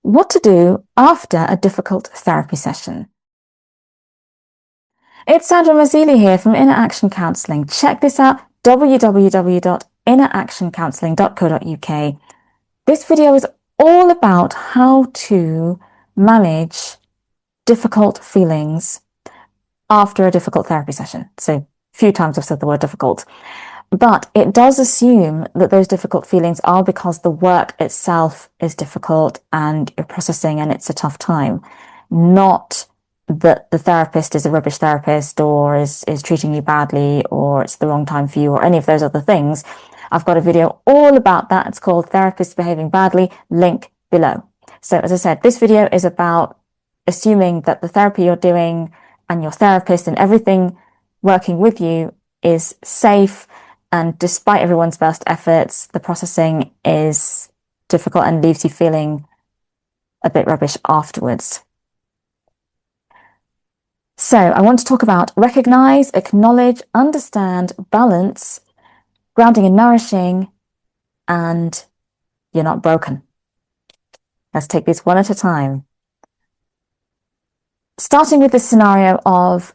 What to do after a difficult therapy session. It's Sandra Mazzili here from Inner Action Counselling. Check this out, www.inneractioncounselling.co.uk. This video is all about how to manage difficult feelings after a difficult therapy session. So a few times I've said the word difficult. But it does assume that those difficult feelings are because the work itself is difficult and you're processing and it's a tough time, not that the therapist is a rubbish therapist or is treating you badly or it's the wrong time for you or any of those other things. I've got a video all about that. It's called Therapists Behaving Badly, link below. So as I said, this video is about assuming that the therapy you're doing and your therapist and everything working with you is safe. And despite everyone's best efforts, the processing is difficult and leaves you feeling a bit rubbish afterwards. So I want to talk about recognize, acknowledge, understand, balance, grounding and nourishing, and you're not broken. Let's take these one at a time. Starting with the scenario of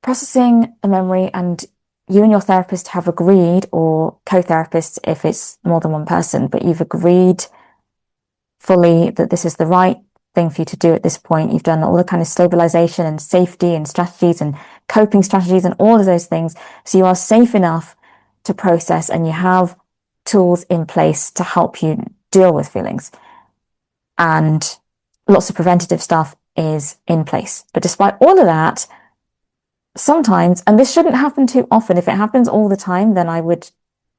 processing a memory and you and your therapist have agreed, or co-therapists if it's more than one person, but you've agreed fully that this is the right thing for you to do at this point. You've done all the kind of stabilization and safety and strategies and coping strategies and all of those things. So you are safe enough to process and you have tools in place to help you deal with feelings. And lots of preventative stuff is in place. But despite all of that, sometimes, and this shouldn't happen too often, if it happens all the time, then I would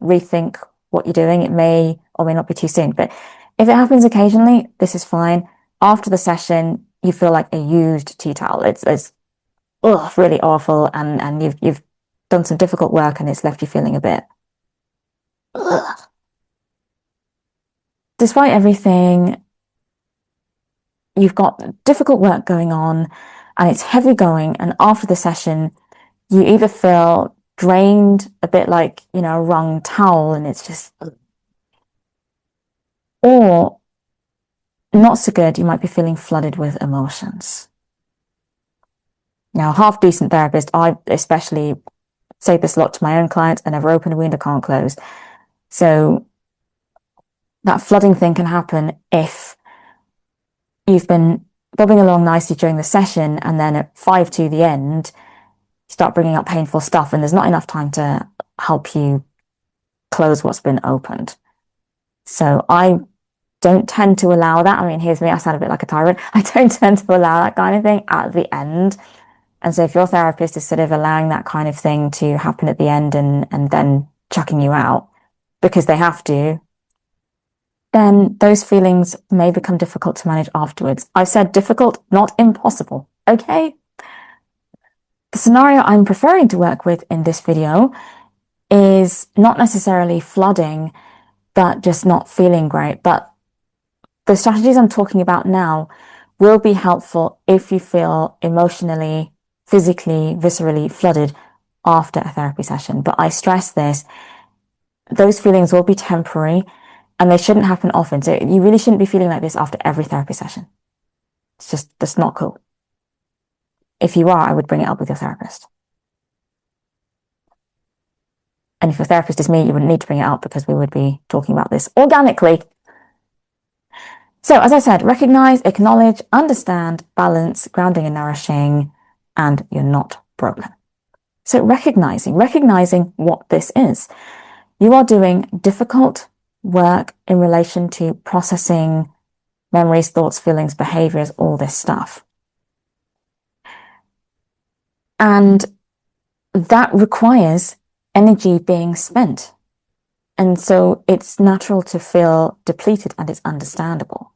rethink what you're doing. It may or may not be too soon, but if it happens occasionally, this is fine. After the session, you feel like a used tea towel. It's really awful, and you've done some difficult work and it's left you feeling a bit ugh. Despite everything, you've got difficult work going on and it's heavy going, and after the session you either feel drained, a bit like, a wrung towel, and it's just, or not so good, you might be feeling flooded with emotions. Now, half decent therapist, I especially say this a lot to my own clients: I never open a wound I can't close. So that flooding thing can happen if you've been bobbing along nicely during the session, and then at 5 to the end, you start bringing up painful stuff, and there's not enough time to help you close what's been opened. So I don't tend to allow that. I mean, here's me, I sound a bit like a tyrant. I don't tend to allow that kind of thing at the end. And so if your therapist is sort of allowing that kind of thing to happen at the end and then chucking you out because they have to, then those feelings may become difficult to manage afterwards. I've said difficult, not impossible, okay? The scenario I'm preferring to work with in this video is not necessarily flooding, but just not feeling great. But the strategies I'm talking about now will be helpful if you feel emotionally, physically, viscerally flooded after a therapy session. But I stress this, those feelings will be temporary, and they shouldn't happen often. So you really shouldn't be feeling like this after every therapy session. That's not cool. If you are, I would bring it up with your therapist. And if your therapist is me, you wouldn't need to bring it up because we would be talking about this organically. So as I said, recognize, acknowledge, understand, balance, grounding and nourishing, and you're not broken. So recognizing what this is. You are doing difficult work in relation to processing memories, thoughts, feelings, behaviors, all this stuff. And that requires energy being spent. And so it's natural to feel depleted, and it's understandable.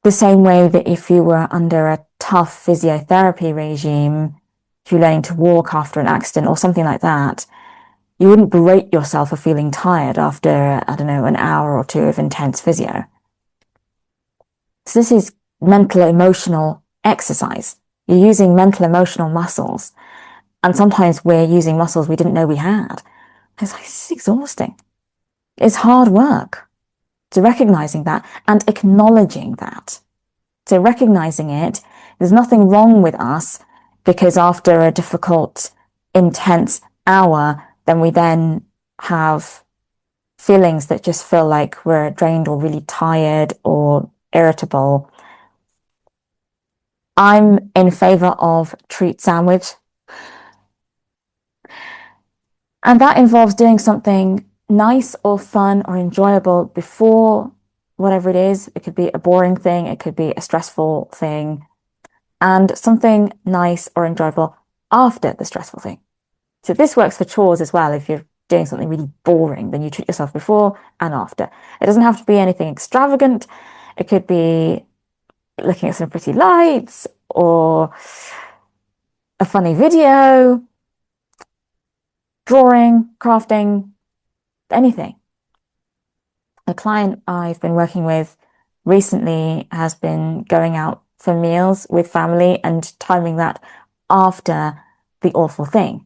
The same way that if you were under a tough physiotherapy regime, if you're learning to walk after an accident or something like that, you wouldn't berate yourself for feeling tired after, I don't know, an hour or two of intense physio. So this is mental emotional exercise. You're using mental emotional muscles. And sometimes we're using muscles we didn't know we had. It's exhausting. It's hard work. So recognizing that and acknowledging that. So recognizing it, there's nothing wrong with us because after a difficult, intense hour, then we then have feelings that just feel like we're drained or really tired or irritable. I'm in favor of treat sandwich. And that involves doing something nice or fun or enjoyable before whatever it is. It could be a boring thing, it could be a stressful thing, and something nice or enjoyable after the stressful thing. So this works for chores as well. If you're doing something really boring, then you treat yourself before and after. It doesn't have to be anything extravagant. It could be looking at some pretty lights or a funny video, drawing, crafting, anything. A client I've been working with recently has been going out for meals with family and timing that after the awful thing.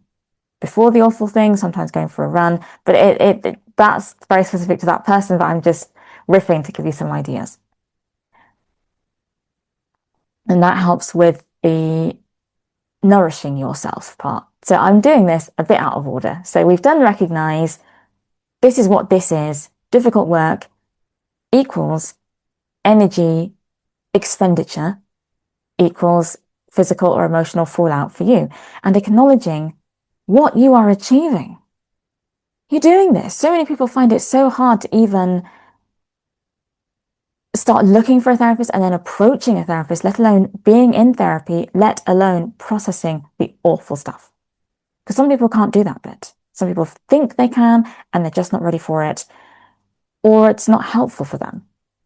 Before the awful thing, sometimes going for a run, but that's very specific to that person, but I'm just riffing to give you some ideas. And that helps with the nourishing yourself part. So I'm doing this a bit out of order. So we've done recognize, this is what this is, difficult work equals energy expenditure equals physical or emotional fallout for you, and acknowledging what you are achieving. You're doing this. So many people find it so hard to even start looking for a therapist and then approaching a therapist, let alone being in therapy, let alone processing the awful stuff. Because some people can't do that bit. Some people think they can and they're just not ready for it, or it's not helpful for them.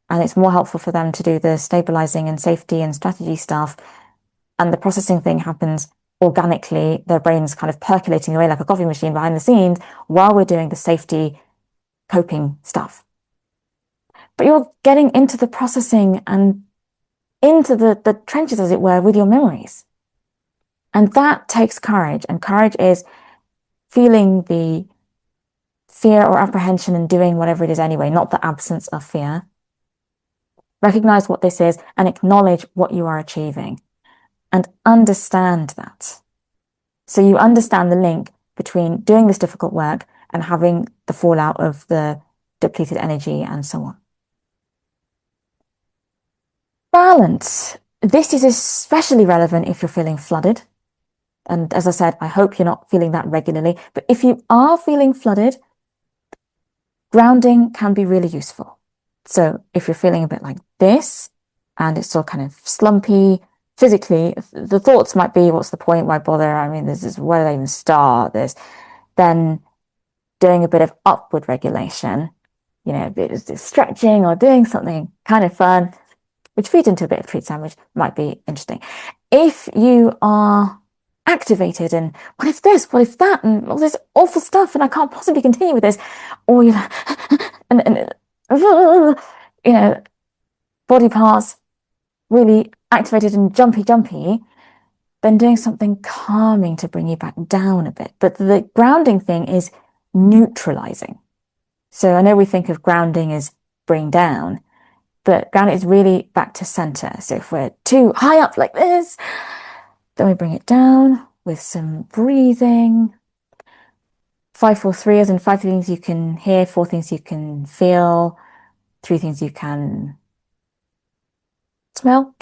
And it's more helpful for them to do the stabilizing and safety and strategy stuff. And the processing thing happens organically. Their brain's kind of percolating away like a coffee machine behind the scenes while we're doing the safety coping stuff. But you're getting into the processing and into the trenches, as it were, with your memories. And that takes courage. And courage is feeling the fear or apprehension and doing whatever it is anyway, not the absence of fear. Recognize what this is and acknowledge what you are achieving and understand that. So you understand the link between doing this difficult work and having the fallout of the depleted energy and so on. Balance. This is especially relevant if you're feeling flooded. And as I said, I hope you're not feeling that regularly. But if you are feeling flooded, grounding can be really useful. So if you're feeling a bit like this, and it's all kind of slumpy, physically, the thoughts might be, what's the point? Why bother? I mean, where do I even start? Then doing a bit of upward regulation, a bit of stretching or doing something kind of fun, which feeds into a bit of treat sandwich, might be interesting. If you are activated and what if this, what if that, and all this awful stuff, and I can't possibly continue with this, or you're like, and body parts really activated and jumpy, then doing something calming to bring you back down a bit. But the grounding thing is neutralizing. So I know we think of grounding as bring down, but grounding is really back to center. So if we're too high up like this, then we bring it down with some breathing. 5, 4, 3, as in 5 things you can hear, 4 things you can feel, 3 things you can smell.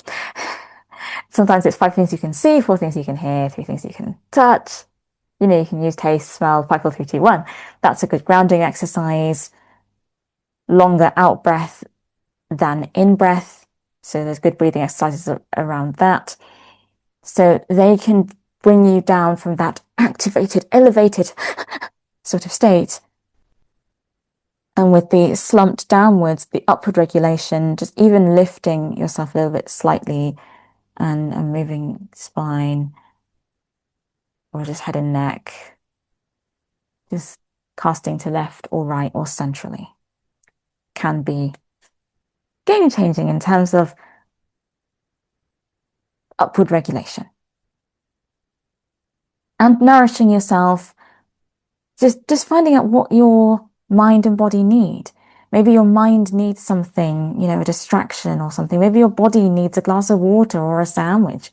Sometimes it's 5 things you can see, 4 things you can hear, 3 things you can touch. You can use taste, smell, 5, 4, 3, 2, 1. That's a good grounding exercise. Longer out breath than in breath. So there's good breathing exercises around that. So they can bring you down from that activated, elevated sort of state. And with the slumped downwards, the upward regulation, just even lifting yourself a little bit slightly and moving spine or just head and neck, just casting to left or right or centrally, can be game-changing in terms of upward regulation. And nourishing yourself, just finding out what your mind and body need. Maybe your mind needs something, a distraction or something. Maybe your body needs a glass of water or a sandwich.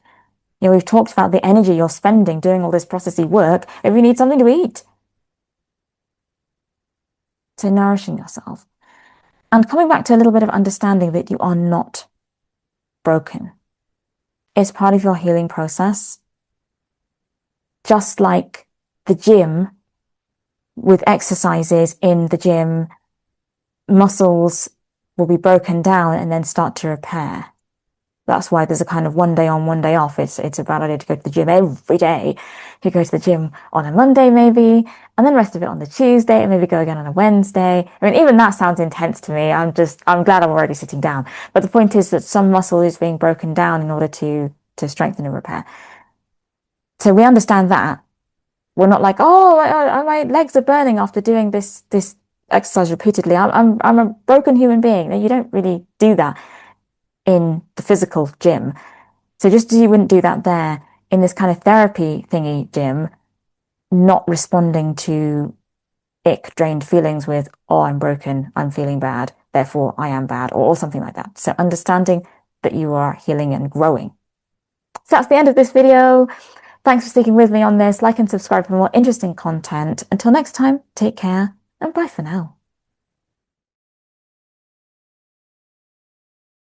We've talked about the energy you're spending doing all this processy work. Maybe you need something to eat. So nourishing yourself. And coming back to a little bit of understanding that you are not broken is part of your healing process. Just like the gym, with exercises in the gym, muscles will be broken down and then start to repair. That's why there's a kind of one day on, one day off. It's a bad idea to go to the gym every day. You go to the gym on a Monday maybe, and then rest of it on the Tuesday, and maybe go again on a Wednesday. I mean, even that sounds intense to me. I'm glad I'm already sitting down. But the point is that some muscle is being broken down in order to strengthen and repair. So we understand that. We're not like, oh, my legs are burning after doing this exercise repeatedly. I'm a broken human being. No, you don't really do that in the physical gym. So just as you wouldn't do that there, in this kind of therapy thingy gym, not responding to drained feelings with, oh, I'm broken, I'm feeling bad, therefore I am bad, or something like that. So understanding that you are healing and growing. So that's the end of this video. Thanks for sticking with me on this. Like and subscribe for more interesting content. Until next time, take care and bye for now.